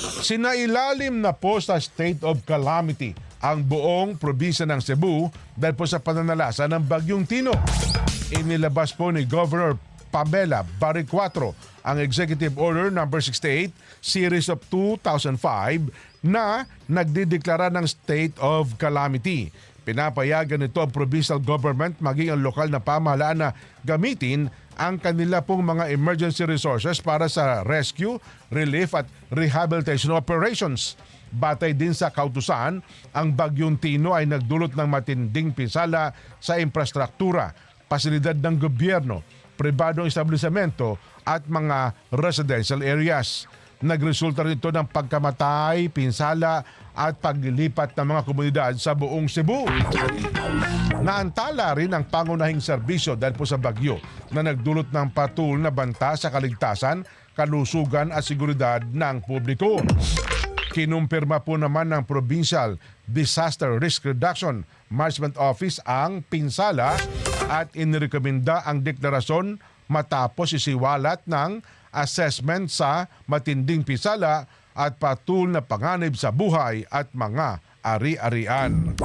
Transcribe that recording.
Sinailalim na po sa state of calamity ang buong probinsya ng Cebu dahil po sa pananalasa ng Bagyong Tino. Inilabas po ni Governor Pamela Barriquatro ang Executive Order No. 68 Series of 2005 na nagdideklara ng state of calamity. Pinapayagan nito ang provincial government maging ang lokal na pamahalaan na gamitin ang kanila pong mga emergency resources para sa rescue, relief at rehabilitation operations. Batay din sa kautusan, ang Bagyong Tino ay nagdulot ng matinding pinsala sa infrastruktura, pasilidad ng gobyerno, pribadong establisamento at mga residential areas. Nagresulta rin ito ng pagkamatay, pinsala at paglilipat ng mga komunidad sa buong Cebu. Naantala rin ang pangunahing serbisyo dahil po sa bagyo na nagdulot ng patuloy na banta sa kaligtasan, kalusugan at seguridad ng publiko. Kinumpirma po naman ng Provincial Disaster Risk Reduction Management Office ang pinsala at inirekomenda ang deklarasyon matapos isiwalat ng assessment sa matinding pinsala at patuloy na panganib sa buhay at mga ari-arian.